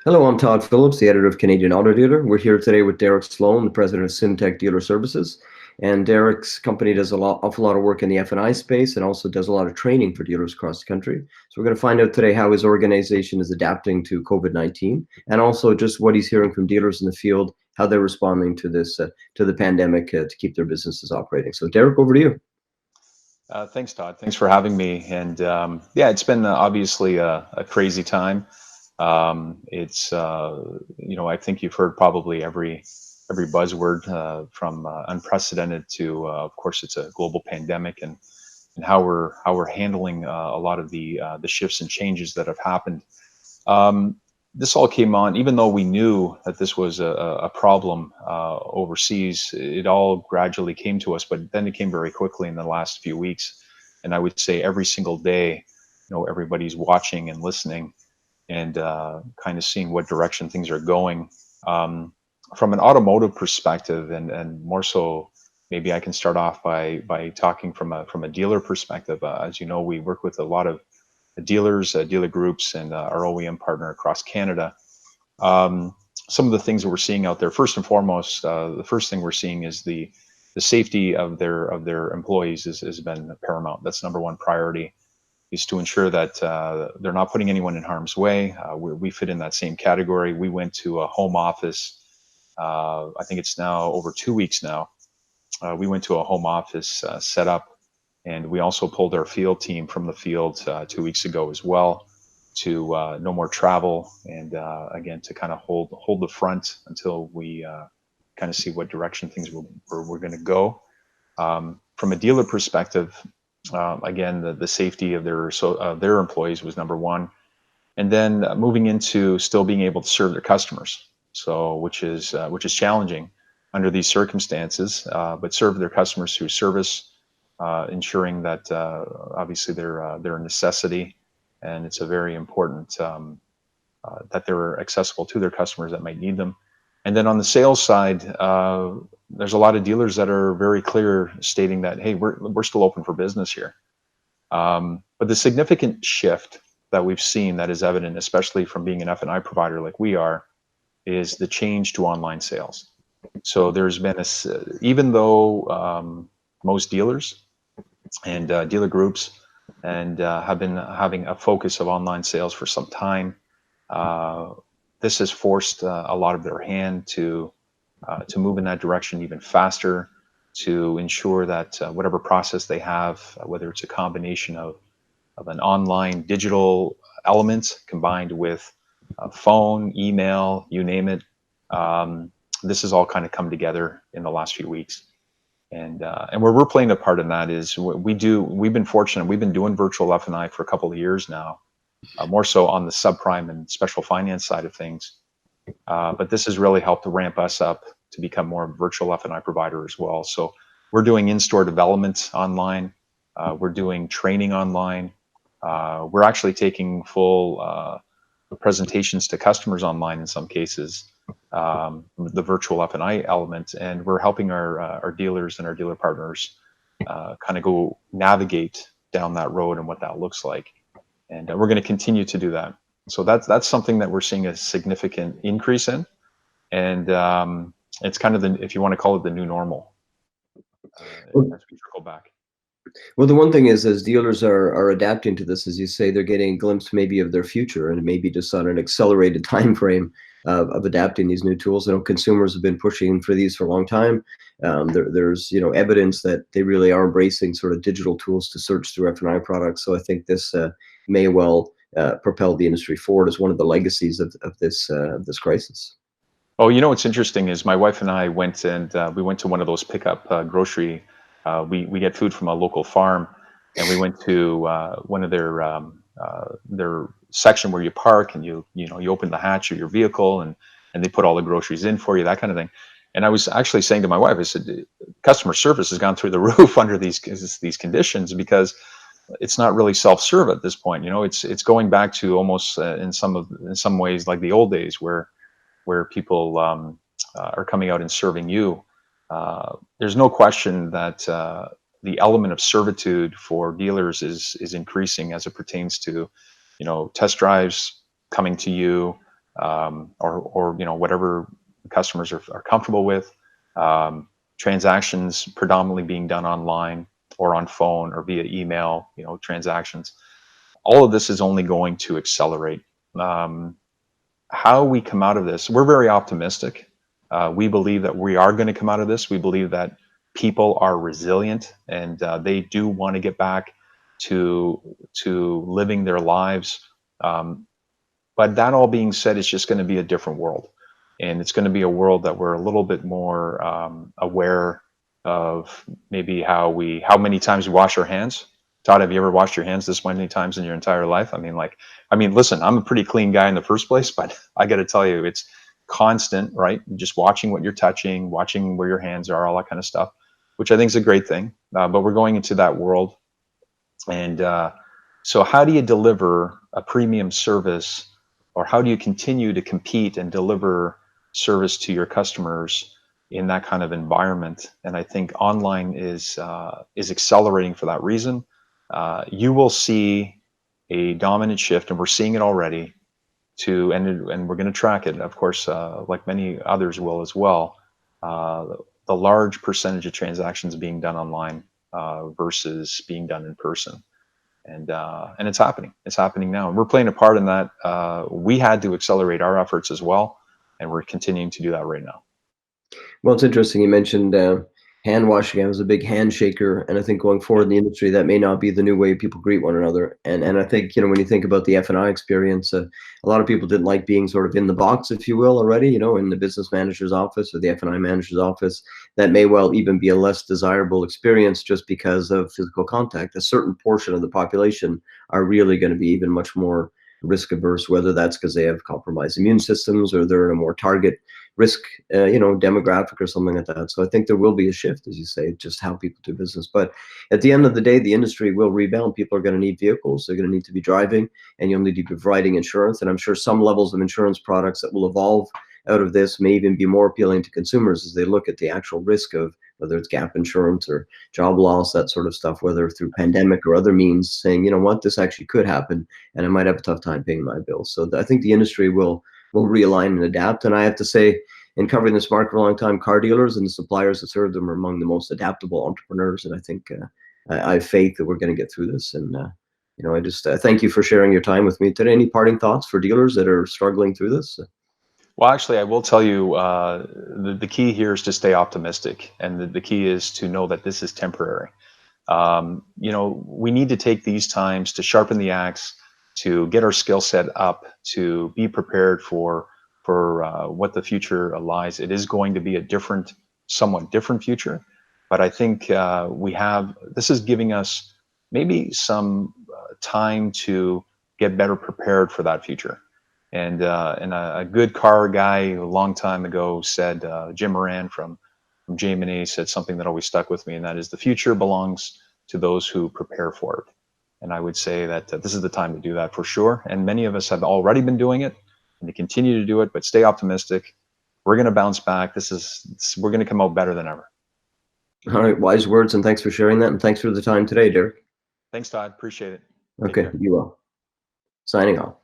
Hello, I'm Todd Phillips, the editor of Canadian Auto Dealer. We're here today with Derek Sloan, the president of Sym-Tech Dealer Services. And Derek's company does awful lot of work in the F&I space and also does a lot of training for dealers across the country. So we're going to find out today how his organization is adapting to COVID-19 and also just what he's hearing from dealers in the field, how they're responding to to the pandemic to keep their businesses operating. So Derek, over to you. Thanks, Todd. Thanks for having me. And yeah, it's been obviously a crazy time. It's I think you've heard probably every buzzword from unprecedented to, of course, it's a global pandemic, and how we're handling a lot of the shifts and changes that have happened. Um, this all came on, even though we knew that this was a problem overseas. It all gradually came to us, but then it came very quickly in the last few weeks. And I would say every single day, everybody's watching and listening and kind of seeing what direction things are going. Um, from an automotive perspective, and more so, maybe I can start off by talking from a dealer perspective. As you know, we work with a lot of dealers, dealer groups, and our OEM partner across Canada. Um, some of the things that we're seeing out there, first and foremost, the first thing we're seeing is the safety of their employees has been paramount. That's number one priority, is to ensure that they're not putting anyone in harm's way. We fit in that same category. We went to a home office. I think it's now over 2 weeks now. We went to a home office setup, and we also pulled our field team from the field 2 weeks ago as well, to no more travel, and again, to kind of hold the front until we kind of see what direction things we're going to go. From a dealer perspective, again, the safety of their employees was number one, and then moving into still being able to serve their customers. So which is challenging under these circumstances, but serve their customers through service, ensuring that obviously they're a necessity, and it's a very important that they're accessible to their customers that might need them. And then on the sales side, there's a lot of dealers that are very clear, stating that, hey, we're still open for business here. But the significant shift that we've seen that is evident, especially from being an F&I provider like we are, is the change to online sales. So there's been even though most dealers and dealer groups and have been having a focus of online sales for some time, uh, this has forced a lot of their hand to move in that direction even faster, to ensure that whatever process they have, whether it's a combination of an online digital element combined with phone, email, you name it, this has all kind of come together in the last few weeks. And where we're playing a part in that is we've been fortunate. We've been doing virtual F&I for a couple of years now, more so on the subprime and special finance side of things. But this has really helped to ramp us up to become more of a virtual F&I provider as well. So we're doing in-store development online. We're doing training online. We're actually taking full presentations to customers online in some cases, the virtual F&I element, and we're helping our dealers and our dealer partners kind of go navigate down that road and what that looks like. And we're going to continue to do that. So that's something that we're seeing a significant increase in, and it's kind of if you want to call it, the new normal Well, as we trickle back. well, the one thing is, as dealers are adapting to this, as you say, they're getting a glimpse maybe of their future and maybe just on an accelerated time frame of adapting these new tools. I know consumers have been pushing for these for a long time. There's evidence that they really are embracing sort of digital tools to search through F&I products. So I think this may well propel the industry forward as one of the legacies of this crisis. Oh, what's interesting is my wife and I went, and we went to one of those pickup grocery. We get food from a local farm, and we went to one of their section where you park, and you open the hatch of your vehicle, and they put all the groceries in for you, that kind of thing. And I was actually saying to my wife, I said, customer service has gone through the roof under these conditions, because it's not really self-serve at this point. It's going back to almost in some ways like the old days, where people are coming out and serving you. There's no question that the element of servitude for dealers is increasing as it pertains to, test drives coming to you, or whatever customers are comfortable with. Transactions predominantly being done online or on phone or via email, transactions. All of this is only going to accelerate. How we come out of this, we're very optimistic. We believe that we are going to come out of this. We believe that people are resilient, and they do want to get back to living their lives. But that all being said, it's just going to be a different world, and it's going to be a world that we're a little bit more aware of. Maybe how many times we wash our hands. Todd, have you ever washed your hands this many times in your entire life? Listen, I'm a pretty clean guy in the first place, but I got to tell you, it's constant, right? Just watching what you're touching, watching where your hands are, all that kind of stuff, which I think is a great thing. But we're going into that world. And so how do you deliver a premium service, or how do you continue to compete and deliver service to your customers in that kind of environment? And I think online is accelerating for that reason. You will see a dominant shift, and we're seeing it already, and we're going to track it, of course, like many others will as well. The large percentage of transactions being done online versus being done in person, and it's happening. It's happening now, and we're playing a part in that. We had to accelerate our efforts as well, and we're continuing to do that right now. Well, it's interesting you mentioned hand washing. I was a big handshaker, and I think going forward in the industry, that may not be the new way people greet one another. And I think, when you think about the F&I experience, a lot of people didn't like being sort of in the box, if you will, already, in the business manager's office or the F&I manager's office. That may well even be a less desirable experience just because of physical contact. A certain portion of the population are really going to be even much more risk averse, whether that's because they have compromised immune systems or they're in a more target risk, demographic or something like that. So I think there will be a shift, as you say, just how people do business. But at the end of the day, the industry will rebound. People are going to need vehicles. They're going to need to be driving, and you'll need to be providing insurance. And I'm sure some levels of insurance products that will evolve out of this may even be more appealing to consumers as they look at the actual risk of whether it's gap insurance or job loss, that sort of stuff, whether through pandemic or other means, saying, this actually could happen, and I might have a tough time paying my bills. So I think the industry will realign and adapt. And I have to say, in covering this market for a long time, car dealers and the suppliers that serve them are among the most adaptable entrepreneurs. And I think I have faith that we're going to get through this. And I just thank you for sharing your time with me today. Any parting thoughts for dealers that are struggling through this? Well, actually, I will tell you, the key here is to stay optimistic, and the key is to know that this is temporary. We need to take these times to sharpen the axe, to get our skill set up, to be prepared for what the future lies. It is going to be a somewhat different future, but I think this is giving us maybe some time to get better prepared for that future. And a good car guy a long time ago said, Jim Moran from J&A said something that always stuck with me, and that is, the future belongs to those who prepare for it. And I would say that this is the time to do that for sure. And many of us have already been doing it, and to continue to do it, but stay optimistic. We're going to bounce back. We're going to come out better than ever. All right, wise words, and thanks for sharing that, and thanks for the time today, Derek. Thanks, Todd. Appreciate it. Okay, you will. Signing off.